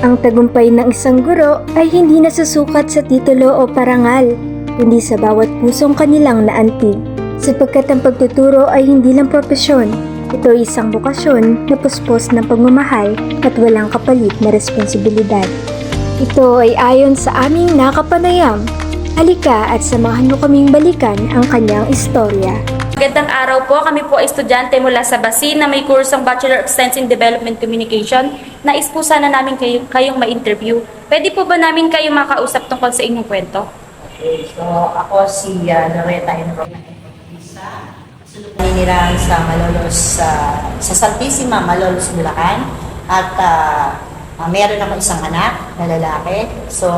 Ang tagumpay ng isang guro ay hindi nasusukat sa titulo o parangal, kundi sa bawat pusong kanilang naantig. Sapagkat ang pagtuturo ay hindi lang propesyon, ito ay isang bokasyon na puspos ng pagmamahal at walang kapalit na responsibilidad. Ito ay ayon sa aming nakapanayam. Halika at samahan mo kaming balikan ang kanyang istorya. Magandang araw po. Kami po ay estudyante mula sa Basin na may kursong Bachelor of Science in Development Communication. Nais po sana namin kayong ma-interview. Pwede po ba namin kayong makausap tungkol sa inyong kwento? Okay, so ako si Loretta Enro. Naninirahan sa Malolos, sa Santissima, Malolos, Bulacan. At meron ako isang anak na lalaki. So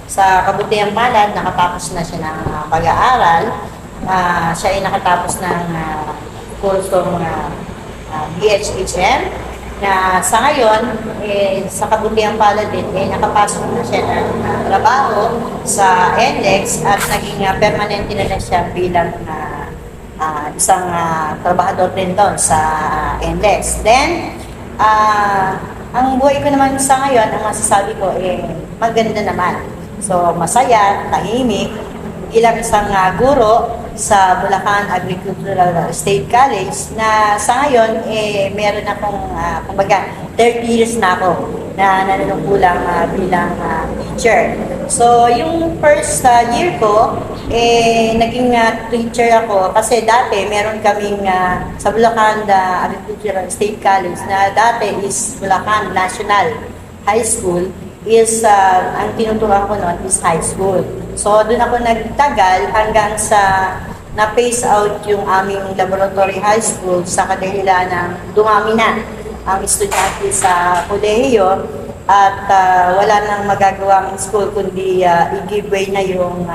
sa kabutihang palad, nakatapos na siya ng pag-aaral. Siya ay nakatapos ng kursong BHHM na sa ngayon, sa kabutihang palad din, nakapasok na siya ng trabaho sa NLEX at naging permanente na siya bilang isang trabahador din doon sa NLEX. Then, ang buhay ko naman sa ngayon, ang masasabi ko, maganda naman. So, masaya, tahimik, ilang isang guro sa Bulacan Agricultural State College na sa ngayon meron akong kumbaga 30 years na ako na nanunungkulang bilang teacher. So yung first year ko naging teacher ako kasi dati meron kaming sa Bulacan Agricultural State College na dati is Bulacan National High School is ang tinuturuan ko noon is high school. So doon ako nagtagal hanggang sa na-phase out yung aming laboratory high school sa kadahilan ng dumami na ang estudyante sa kolehiyo at wala nang magagawang school kundi i-give way na yung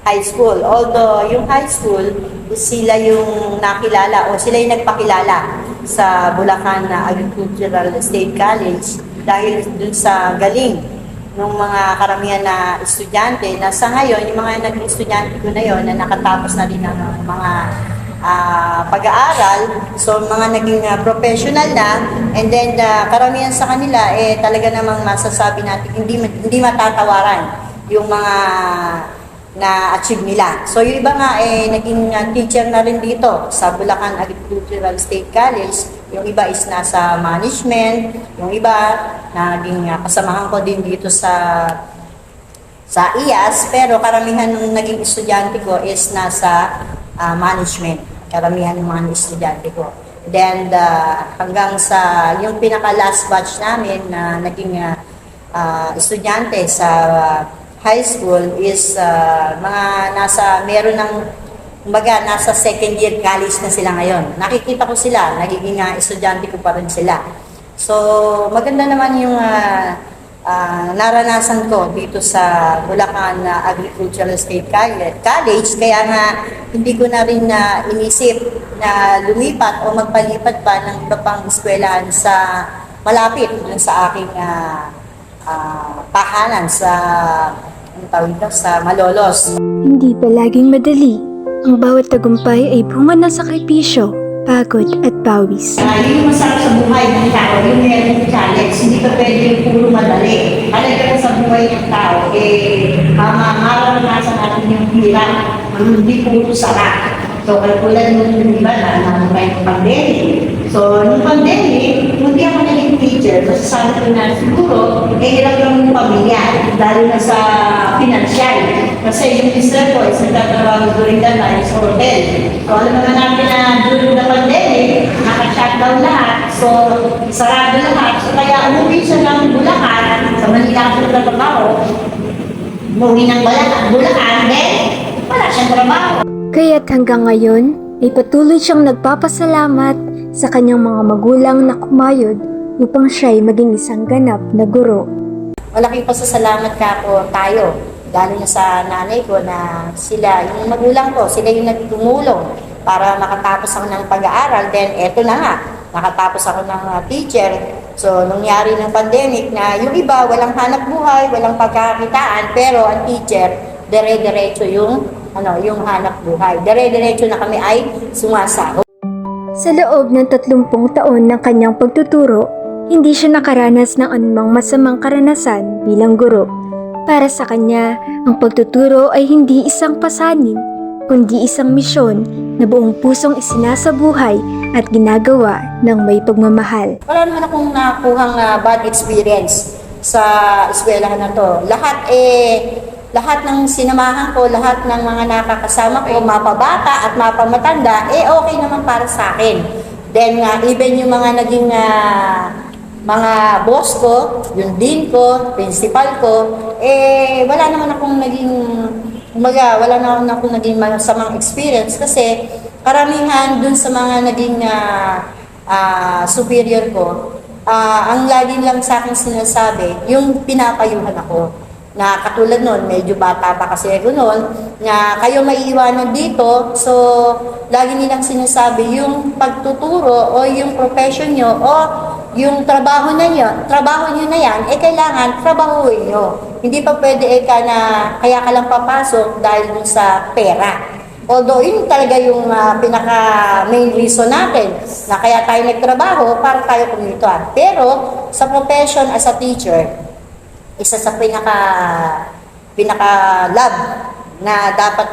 high school. Although yung high school sila yung nakilala o sila yung nagpakilala sa Bulacan Agricultural State College dahil dun sa galing ng mga karamihan na estudyante na sa ngayon, yung mga naging estudyante ko na yon na nakatapos na rin ng mga pag-aaral, so mga naging professional na, and then karamihan sa kanila, talaga namang masasabi natin, hindi matatawaran yung mga na-achieve nila. So yung iba nga, naging teacher na rin dito sa Bulacan Agricultural State College. Yung iba is nasa management, yung iba naging kasamahan ko din dito sa IAS, pero karamihan ng naging estudyante ko is nasa management. Karamihan ng mga estudyante ko. Then hanggang sa yung pinaka-last batch namin na naging estudyante sa high school is mga meron ng kumbaga, nasa second year college na sila ngayon. Nakikita ko sila, nagiging estudyante ko pa rin sila. So, maganda naman yung naranasan ko dito sa Bulacan Agricultural State College. Kaya nga, hindi ko na rin inisip na lumipat o magpalipat pa ng iba pang eskwelahan sa malapit sa aking tahanan sa Malolos. Hindi palaging madali. Ang bawat tagumpay ay bunga ng sakripisyo, pagod at pawis. Yun yung masarap sa buhay ng tao, yung meron challenge, hindi ka pwede yung puro madali. Halaga sa buhay ng tao, mararanasan natin yung hirap, hindi puro sarap. So, kalkulan mo yung iba na namuhay ng pandemic. So, nung pandemic, hindi ako naging teacher, masasabi ko na siguro, hirap lang yung pamilya, lalo na sa financial. Kasi yung mister ko is nagtatrabaho during the night sa hotel. So, alam naman natin na during the pandemic, naka-shutdown lahat. So, sarado lahat. So, kaya umuwi siya ng Bulacan, sa Manila ako nagtatrabaho, umuwi ng Bulacan, then wala siyang trabaho. Kaya't hanggang ngayon ay patuloy siyang nagpapasalamat sa kanyang mga magulang na kumayod upang siya'y maging isang ganap na guro. Malaking pasasalamat tayo, lalo na sa nanay ko na sila, yung magulang ko, sila yung nagtumulong para makatapos ako ng pag-aaral. Then eto na nga, nakatapos ako ng teacher. So, nangyari ng pandemic na yung iba walang hanap buhay, walang pagkakakitaan, pero ang teacher, dire-diretso yung hanap buhay. Dire-diretso na kami ay sumasahod. Sa loob ng 30 taon ng kanyang pagtuturo, Hindi siya nakaranas ng anumang masamang karanasan bilang guro. Para sa kanya, ang pagtuturo ay hindi isang pasanin, kundi isang misyon na buong pusong isinasabuhay at ginagawa ng may pagmamahal. Wala naman akong nakuhang bad experience sa eskwelahan na to. Lahat ng sinamahan ko, lahat ng mga nakakasama ko, mapabata at mapamatanda, okay naman para sa akin. Then, even yung mga naging mga boss ko, yung dean ko, principal ko, wala naman akong naging masamang experience kasi karamihan dun sa mga naging superior ko, ang lagi lang sa akin sinasabi, yung pinapayuhan ako. Na katulad nun, medyo bata pa kasi ako nun, na kayo maiiwanan dito, so lagi nilang sinasabi, yung pagtuturo o yung profession nyo o yung trabaho nyo na yan, kailangan trabahuin nyo. Hindi pa pwede kaya ka lang papasok dahil dun sa pera. Although yun talaga yung pinaka main reason natin na kaya tayo nagtrabaho para tayo kumita. Pero sa profession as a teacher, isa sa pinaka-lab na dapat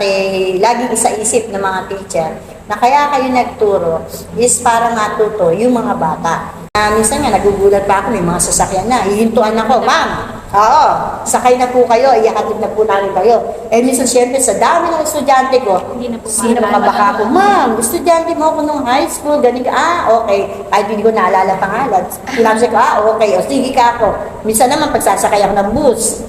laging isa-isip ng mga teacher na kaya kayo nagturo is para matuto yung mga bata. Minsan nga, nagugulat pa ako, may mga sasakyan na, hihintuan ako, ma'am, oo, sakay na po kayo, iyahatid na po namin kayo. Minsan siyempre, sa dami ng estudyante ko, Hindi na po sino maalala. baka ako, ma'am, estudyante mo ako nung high school, ganun ka, okay, kahit hindi ko naalala pangalan. Sinabi ko, okay, o sige ka ako. Minsan naman, pagsasakay ako ng bus,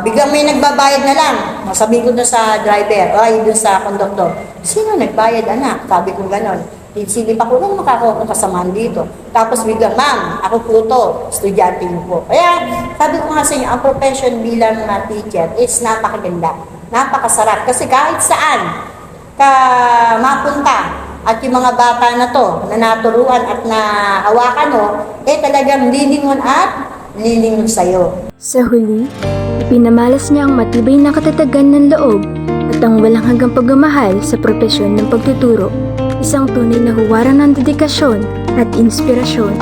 biglang may nagbabayad na lang. Sabi ko doon sa driver, doon sa conductor, sino nagbayad, anak? Sabi ko gano'n. Silip ako, nung makakawa kong kasamahan dito. Tapos biglang, ma'am, ako po to, estudyante niyo po. Kaya, sabi ko nga sa inyo, ang profession bilang teacher is napakaganda, napakasarap. Kasi kahit saan ka mapunta, at yung mga bata na to, na naturuan at nahawakan mo, talagang lilingon at lilingon sa'yo. Sa huli, ipinamalas niya ang matibay na katatagan ng loob at ang walang hanggang pagmamahal sa propesyon ng pagtuturo. Isang tunay na huwaran ng dedikasyon at inspirasyon.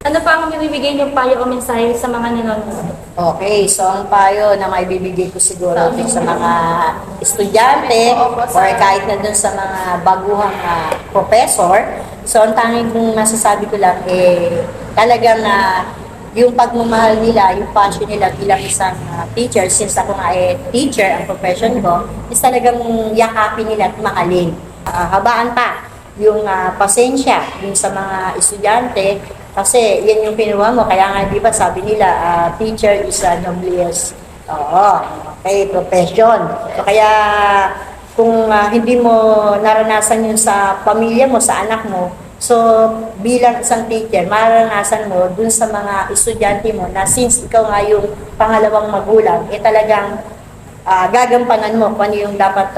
Ano pa ang bibigay niyong payo o mensahe sa mga nanonood? Okay, so ang payo na maibibigay ko siguro sa mga estudyante or kahit na dun sa mga baguhang professor, so ang tanging kong masasabi ko lang talagang yung pagmamahal nila, yung passion nila bilang isang teacher, since ako nga teacher, ang profession ko, is talagang yakapin nila at mahalin. Habaan pa yung pasensya yung sa mga estudyante kasi yan yung kinuha mo. Kaya nga, di ba, sabi nila, teacher is a noblest profession. So, kaya kung hindi mo naranasan yun sa pamilya mo, sa anak mo, so bilang isang teacher, maranasan mo dun sa mga estudyante mo na since ikaw nga yung pangalawang magulang, talagang gagampanan mo kung ano yung dapat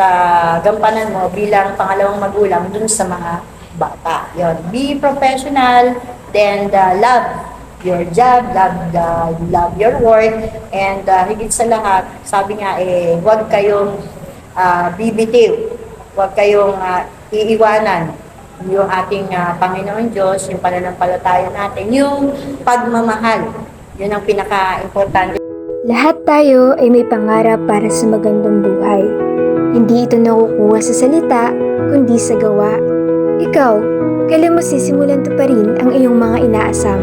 gampanan mo bilang pangalawang magulang dun sa mga bata. Yun. Be professional, then love your job, love your work, and higit sa lahat, sabi nga huwag kayong bibitiw, huwag kayong iiwanan yung ating Panginoon Diyos, yung pananampalataya natin, yung pagmamahal. Yun ang pinaka-importante. Lahat tayo ay may pangarap para sa magandang buhay. Hindi ito nakukuha sa salita, kundi sa gawa. Ikaw, kailan mo sisimulan to pa rin ang iyong mga inaasam?